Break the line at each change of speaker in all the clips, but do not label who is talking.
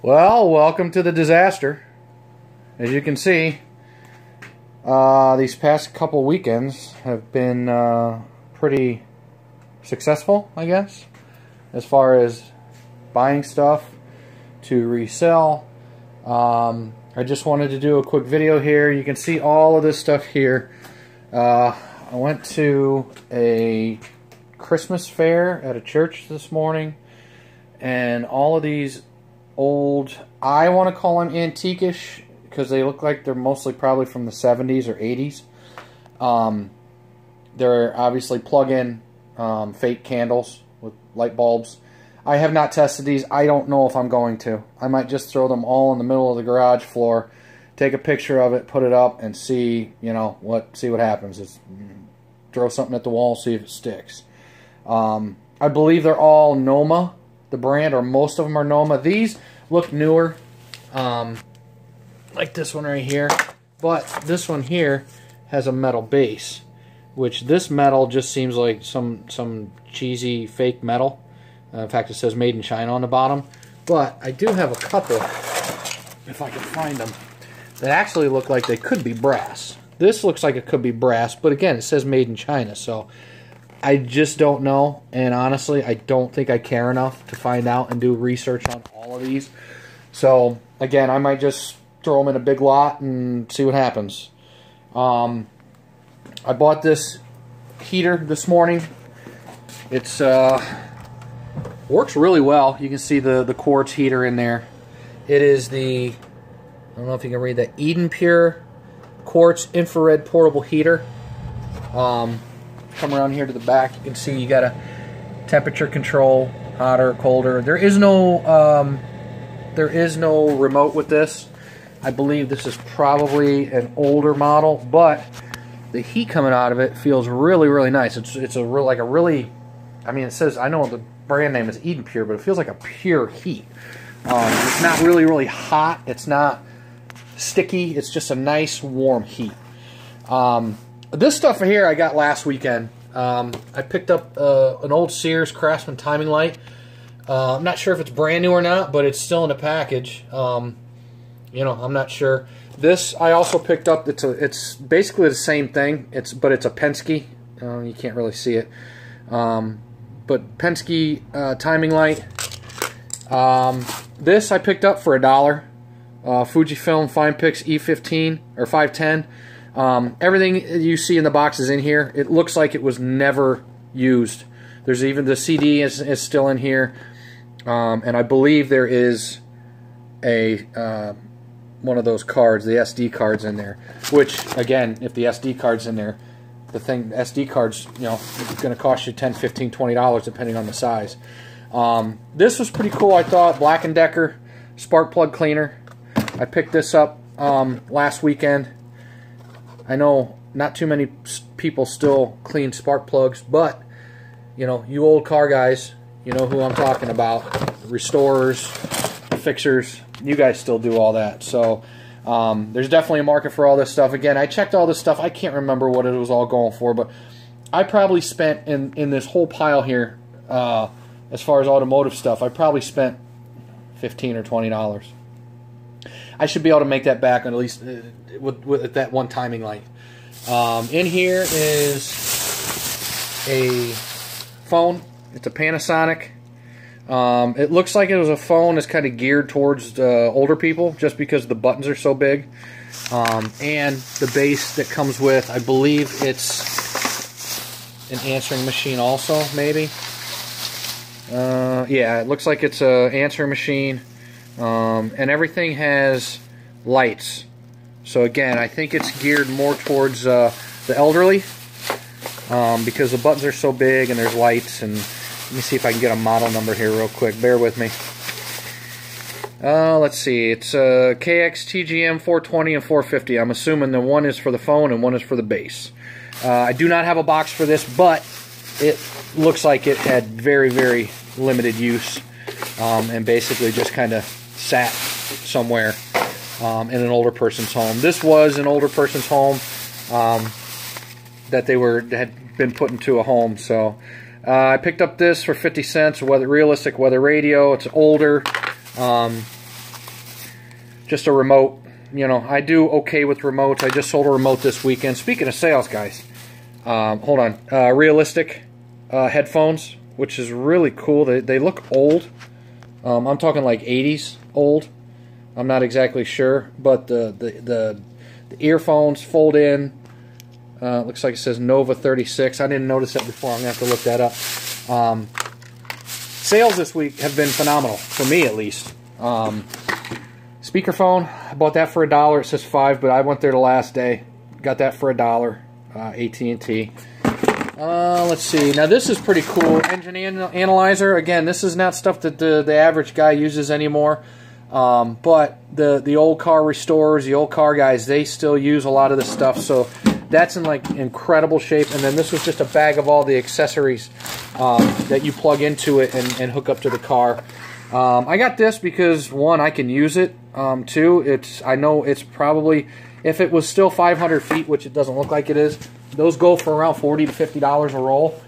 Well, welcome to the disaster. As you can see, these past couple weekends have been pretty successful, I guess, as far as buying stuff to resell. I just wanted to do a quick video here. You can see all of this stuff here. I went to a Christmas fair at a church this morning, and all of these old, I want to call them antique-ish, because they look like they're mostly probably from the 70s or 80s. They're obviously plug-in fake candles with light bulbs. I have not tested these. I don't know if I'm going to. I might just throw them all in the middle of the garage floor, take a picture of it, put it up, and see, see what happens. It's, throw something at the wall, see if it sticks. I believe they're all Noma, the brand, or most of them are Noma. These look newer, like this one right here, but this one here has a metal base, which this metal just seems like some cheesy fake metal. In fact, it says made in China on the bottom. But I do have a couple, if I can find them, that actually look like they could be brass. This looks like it could be brass, but again, it says made in China, so I just don't know. And honestly, I don't think I care enough to find out and do research on all of these. So again, I might just throw them in a big lot and see what happens. I bought this heater this morning. It's works really well. You can see the quartz heater in there. It is the, I don't know if you can read that, Eden Pure quartz infrared portable heater. Come around here to the back, you can see you got a temperature control, hotter, colder. There is no remote with this. I believe this is probably an older model, but the heat coming out of it feels really, really nice. It's a really, I mean, it says, I know the brand name is Eden Pure, but it feels like a pure heat. It's not really, really hot. It's not sticky. It's just a nice, warm heat. This stuff here I got last weekend. I picked up an old Sears Craftsman timing light. I'm not sure if it's brand new or not, but it's still in a package. I'm not sure. This I also picked up. It's basically the same thing. But it's a Penske. You can't really see it. But Penske timing light. This I picked up for $1. Fujifilm FinePix E15 or 510. Everything you see in the box is in here. It looks like it was never used. There's even the CD is still in here, and I believe there is a one of those cards, the SD cards, in there. Which, again, if the SD card's in there, the SD card's going to cost you $10, $15, $20 depending on the size. This was pretty cool, I thought. Black & Decker spark plug cleaner. I picked this up last weekend. I know not too many people still clean spark plugs, but you old car guys, you know who I'm talking about. Restorers, fixers, you guys still do all that. So there's definitely a market for all this stuff. Again, I checked all this stuff. I can't remember what it was all going for, but I probably spent in this whole pile here, as far as automotive stuff, I probably spent $15 or $20. I should be able to make that back, at least with that one timing light. In here is a phone. It's a Panasonic. It looks like it was a phone that's kind of geared towards older people, just because the buttons are so big. And the base that comes with, I believe it's an answering machine also, maybe. Yeah, it looks like it's an answering machine. And everything has lights. So again, I think it's geared more towards the elderly, because the buttons are so big and there's lights. And let me see if I can get a model number here real quick. Bear with me. Let's see. It's KX TGM 420 and 450. I'm assuming the one is for the phone and one is for the base. I do not have a box for this, but it looks like it had very, very limited use, and basically just kind of sat somewhere in an older person's home. This was an older person's home that had been put into a home. So I picked up this for 50 cents. Realistic weather radio. It's older. just a remote. You know, I do okay with remotes. I just sold a remote this weekend. Speaking of sales, guys, hold on. Realistic headphones, which is really cool. They look old. I'm talking like 80s old. I'm not exactly sure, but the earphones fold in. Looks like it says Nova 36. I didn't notice that before. I'm going to have to look that up. Sales this week have been phenomenal, for me at least. Speakerphone, I bought that for $1. It says $5, but I went there the last day. Got that for $1. AT&T. Let's see. Now this is pretty cool. Engine analyzer. Again, this is not stuff that the average guy uses anymore. But the old car restorers, the old car guys, they still use a lot of this stuff. So that's in like incredible shape. And then this was just a bag of all the accessories that you plug into it and hook up to the car. I got this because, one, I can use it. Two, I know it's probably, if it was still 500 feet, which it doesn't look like it is, those go for around $40 to $50 a roll.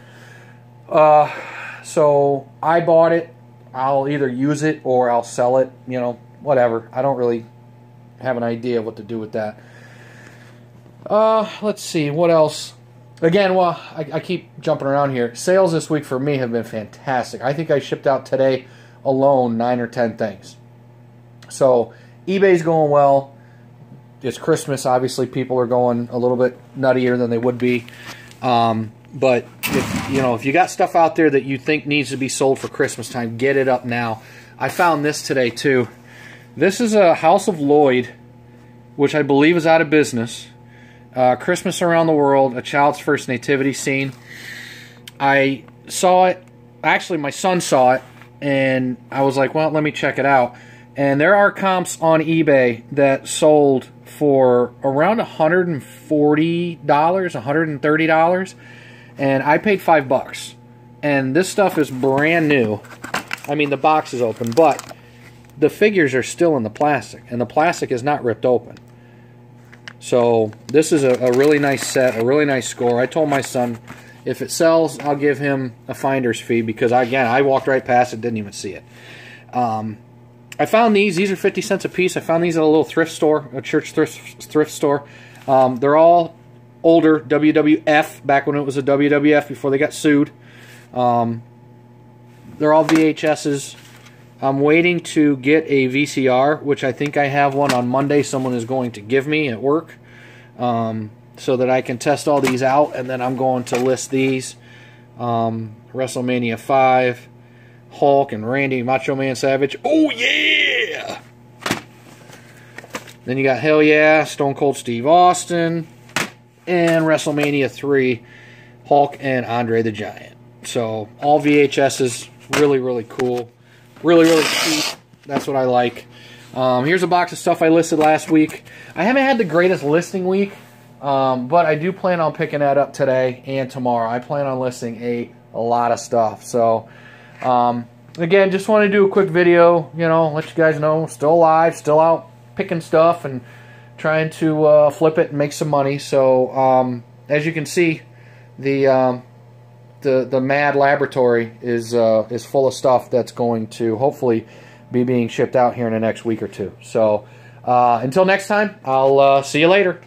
So I bought it. I'll either use it or I'll sell it, you know, whatever. I don't really have an idea what to do with that. Let's see, what else? Again, well, I keep jumping around here. Sales this week for me have been fantastic. I think I shipped out today alone 9 or 10 things. So eBay's going well. It's Christmas, obviously people are going a little bit nuttier than they would be. But if you got stuff out there that you think needs to be sold for Christmas time, get it up now. I found this today too. This is a House of Lloyd, which I believe is out of business. Christmas Around the World, a child's first nativity scene. I saw it. Actually, my son saw it, and I was like, well, let me check it out. And there are comps on eBay that sold for around $140, $130, and I paid $5. And this stuff is brand new. I mean, the box is open, but the figures are still in the plastic, and the plastic is not ripped open. So this is a really nice set, a really nice score. I told my son, if it sells, I'll give him a finder's fee, because, again, I walked right past it, didn't even see it. I found these. These are 50 cents a piece. I found these at a little thrift store, a church thrift store. They're all older WWF, back when it was a WWF before they got sued. They're all VHSs. I'm waiting to get a VCR, which I think I have one on Monday. Someone is going to give me at work, so that I can test all these out, and then I'm going to list these. WrestleMania 5. Hulk and Randy Macho Man Savage. Oh yeah! Then you got Hell Yeah, Stone Cold Steve Austin, and WrestleMania 3, Hulk and Andre the Giant. So all VHSs, really, really cool. Really, really cheap. That's what I like. Here's a box of stuff I listed last week. I haven't had the greatest listing week, but I do plan on picking that up today and tomorrow. I plan on listing a lot of stuff. So again, just want to do a quick video, let you guys know, still alive, still out picking stuff and trying to flip it and make some money. So as you can see, the Mad Laboratory is full of stuff that's going to hopefully be being shipped out here in the next week or two. So until next time, I'll see you later.